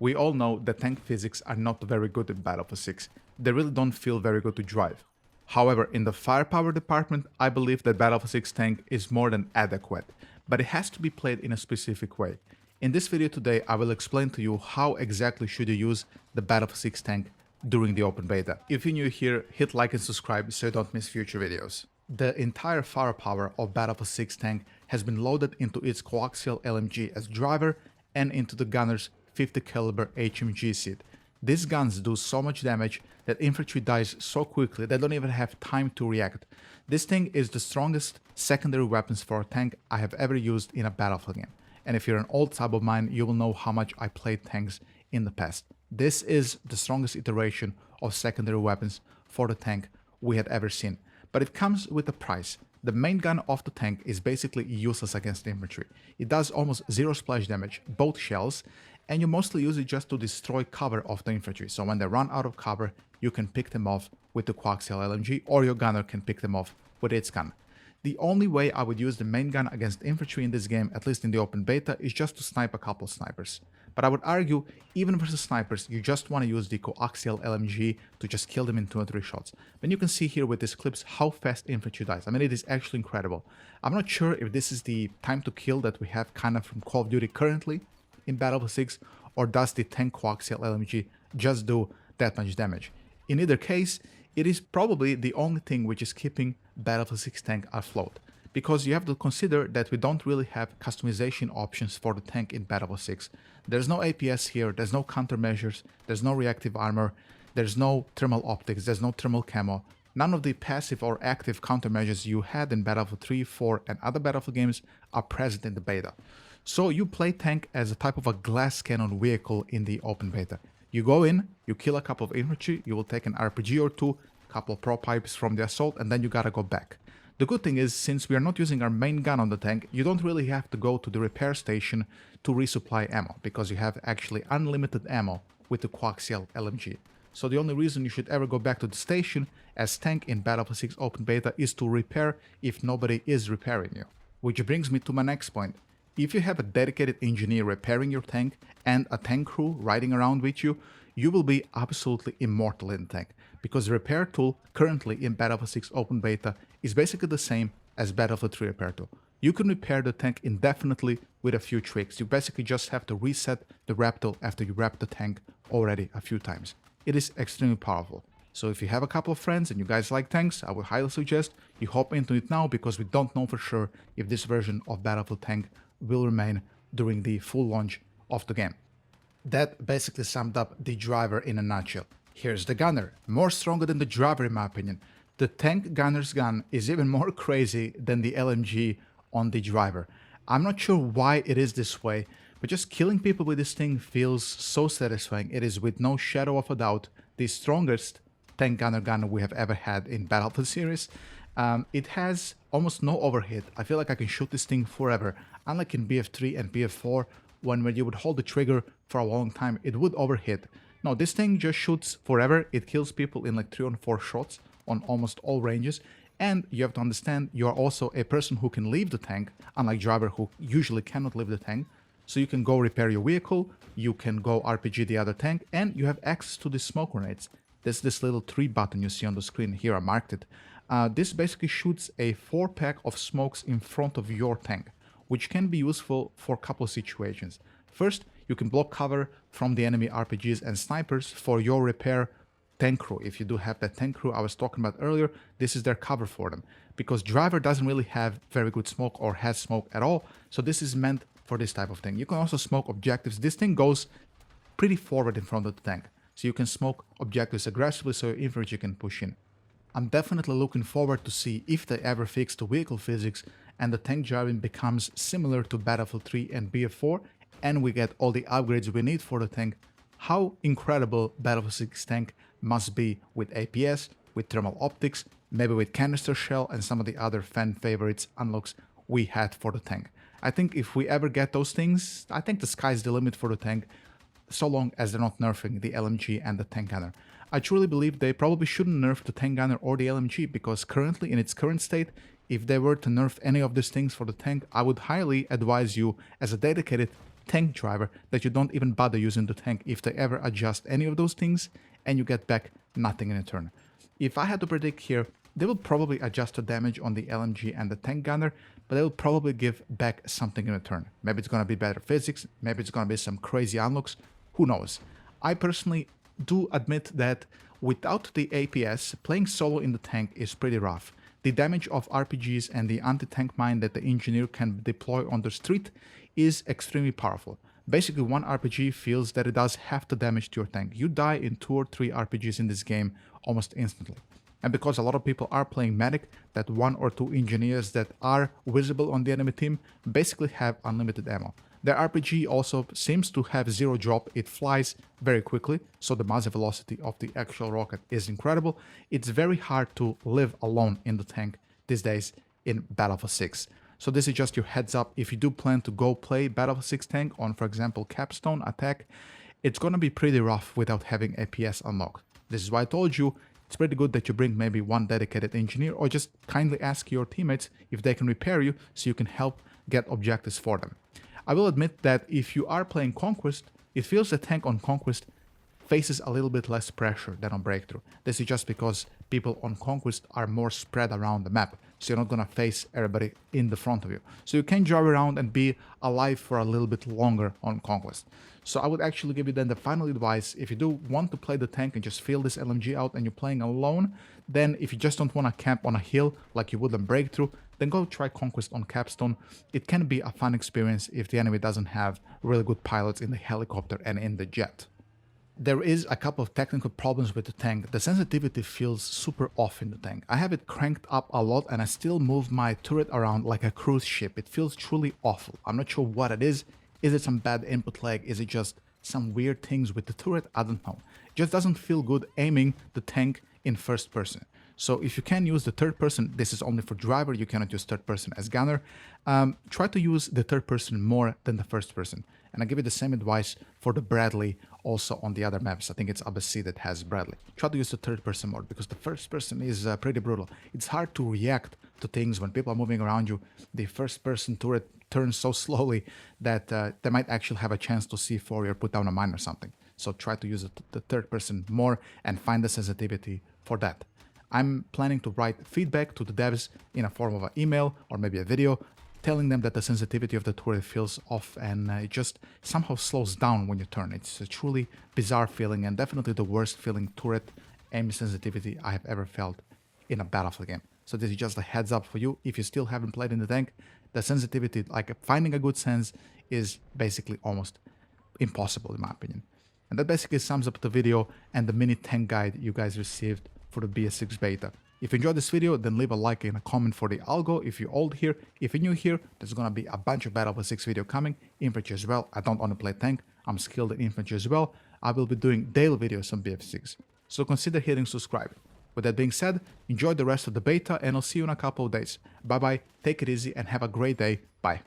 We all know that tank physics are not very good in Battlefield 6. They really don't feel very good to drive. However, in the firepower department, I believe that Battlefield 6 tank is more than adequate, but it has to be played in a specific way. In this video today, I will explain to you how exactly should you use the Battlefield 6 tank during the open beta. If you're new here, hit like and subscribe so you don't miss future videos. The entire firepower of Battlefield 6 tank has been loaded into its coaxial LMG as driver and into the gunner's 50 caliber HMG seat. These guns do so much damage that infantry dies so quickly they don't even have time to react. This thing is the strongest secondary weapons for a tank I have ever used in a Battlefield game. And if you're an old sub of mine, you will know how much I played tanks in the past. This is the strongest iteration of secondary weapons for the tank we had ever seen. But it comes with a price. The main gun of the tank is basically useless against infantry. It does almost zero splash damage, both shells, and you mostly use it just to destroy cover of the infantry. So when they run out of cover, you can pick them off with the coaxial LMG, or your gunner can pick them off with its gun. The only way I would use the main gun against infantry in this game, at least in the open beta, is just to snipe a couple snipers. But I would argue, even versus snipers, you just want to use the coaxial LMG to just kill them in 2 or 3 shots. And you can see here with these clips how fast infantry dies. I mean, it is actually incredible. I'm not sure if this is the time to kill that we have kind of from Call of Duty currently in Battlefield 6, or does the tank coaxial LMG just do that much damage? In either case, it is probably the only thing which is keeping Battlefield 6 tank afloat, because you have to consider that we don't really have customization options for the tank in Battlefield 6. There's no APS here, there's no countermeasures, there's no reactive armor, there's no thermal optics, there's no thermal camo. None of the passive or active countermeasures you had in Battlefield 3, 4 and other Battlefield games are present in the beta. So you play tank as a type of a glass cannon vehicle in the open beta. You go in, you kill a couple of infantry, you will take an RPG or two, a couple of pro pipes from the assault, and then you gotta go back. The good thing is, since we are not using our main gun on the tank, you don't really have to go to the repair station to resupply ammo, because you have actually unlimited ammo with the coaxial LMG. So the only reason you should ever go back to the station as tank in Battlefield 6 open beta is to repair if nobody is repairing you. Which brings me to my next point. If you have a dedicated engineer repairing your tank and a tank crew riding around with you, you will be absolutely immortal in the tank, because the repair tool currently in Battlefield 6 open beta is basically the same as Battlefield 3 repair tool. You can repair the tank indefinitely with a few tricks. You basically just have to reset the wrap tool after you wrap the tank already a few times. It is extremely powerful. So if you have a couple of friends and you guys like tanks, I would highly suggest you hop into it now, because we don't know for sure if this version of Battlefield tank will remain during the full launch of the game. That basically summed up the driver in a nutshell. Here's the gunner, more stronger than the driver in my opinion. The tank gunner's gun is even more crazy than the LMG on the driver. I'm not sure why it is this way, but just killing people with this thing feels so satisfying. It is with no shadow of a doubt the strongest tank gunner we have ever had in Battlefield series. It has almost no overheat. I feel like I can shoot this thing forever. Unlike in BF3 and BF4, when you would hold the trigger for a long time, it would overheat. No, this thing just shoots forever. It kills people in like 3 or 4 shots on almost all ranges. And you have to understand, you are also a person who can leave the tank, unlike driver who usually cannot leave the tank. So you can go repair your vehicle, you can go RPG the other tank, and you have access to the smoke grenades. There's this little 3 button you see on the screen. Here I marked it. This basically shoots a 4-pack of smokes in front of your tank, which can be useful for a couple of situations. First, you can block cover from the enemy RPGs and snipers for your repair tank crew. If you do have that tank crew I was talking about earlier, this is their cover for them, because driver doesn't really have very good smoke or has smoke at all, so this is meant for this type of thing. You can also smoke objectives. This thing goes pretty forward in front of the tank, so you can smoke objectives aggressively so your infantry can push in. I'm definitely looking forward to see if they ever fix the vehicle physics and the tank driving becomes similar to Battlefield 3 and BF4, and we get all the upgrades we need for the tank. How incredible Battlefield 6 tank must be with APS, with thermal optics, maybe with canister shell and some of the other fan favorites unlocks we had for the tank. I think if we ever get those things, I think the sky's the limit for the tank, so long as they're not nerfing the LMG and the tank gunner. I truly believe they probably shouldn't nerf the tank gunner or the LMG, because currently, in its current state, if they were to nerf any of these things for the tank, I would highly advise you as a dedicated tank driver that you don't even bother using the tank if they ever adjust any of those things, and you get back nothing in a turn. If I had to predict here, they will probably adjust the damage on the LMG and the tank gunner, but they will probably give back something in return. Maybe it's going to be better physics, maybe it's going to be some crazy unlocks, who knows. I personally do admit that without the APS, playing solo in the tank is pretty rough. The damage of RPGs and the anti-tank mine that the engineer can deploy on the street is extremely powerful. Basically, one RPG feels that it does half the damage to your tank. You die in 2 or 3 RPGs in this game almost instantly. And because a lot of people are playing medic, that 1 or 2 engineers that are visible on the enemy team basically have unlimited ammo. Their RPG also seems to have 0 drop, it flies very quickly, so the muzzle velocity of the actual rocket is incredible. It's very hard to live alone in the tank these days in Battlefield 6. So this is just your heads up. If you do plan to go play Battlefield 6 tank on, for example, Capstone Attack, it's gonna be pretty rough without having APS unlocked. This is why I told you it's pretty good that you bring maybe 1 dedicated engineer, or just kindly ask your teammates if they can repair you so you can help get objectives for them. I will admit that if you are playing Conquest, it feels the tank on Conquest faces a little bit less pressure than on Breakthrough. This is just because people on Conquest are more spread around the map, so you're not gonna face everybody in the front of you. So you can drive around and be alive for a little bit longer on Conquest. So I would actually give you then the final advice: if you do want to play the tank and just feel this LMG out and you're playing alone, then if you just don't want to camp on a hill like you would on Breakthrough, then go try Conquest on Capstone. It can be a fun experience if the enemy doesn't have really good pilots in the helicopter and in the jet. There is a couple of technical problems with the tank. The sensitivity feels super off in the tank. I have it cranked up a lot and I still move my turret around like a cruise ship. It feels truly awful. I'm not sure what it is. Is it some bad input lag? Is it just some weird things with the turret? I don't know. It just doesn't feel good aiming the tank in first person. So if you can use the third person, this is only for driver, you cannot use third person as gunner. Try to use the third person more than the first person. And I give you the same advice for the Bradley also on the other maps. I think it's ABC that has Bradley. Try to use the third person more because the first person is pretty brutal. It's hard to react to things when people are moving around you. The first person turret turns so slowly that they might actually have a chance to C4 or put down a mine or something. So try to use the third person more and find the sensitivity for that. I'm planning to write feedback to the devs in a form of an email or maybe a video, telling them that the sensitivity of the turret feels off and it just somehow slows down when you turn. It's a truly bizarre feeling and definitely the worst feeling turret aim sensitivity I have ever felt in a Battlefield game. So this is just a heads up for you. If you still haven't played in the tank, the sensitivity, like finding a good sense, is basically almost impossible in my opinion. And that basically sums up the video and the mini tank guide you guys received for the BS6 beta. If you enjoyed this video, then leave a like and a comment for the algo if you're old here. If you're new here, there's gonna be a bunch of Battlefield 6 video coming, infantry as well. I don't only play tank, I'm skilled in infantry as well. I will be doing daily videos on BF6, so consider hitting subscribe. With that being said, enjoy the rest of the beta and I'll see you in a couple of days. Bye bye, take it easy and have a great day. Bye.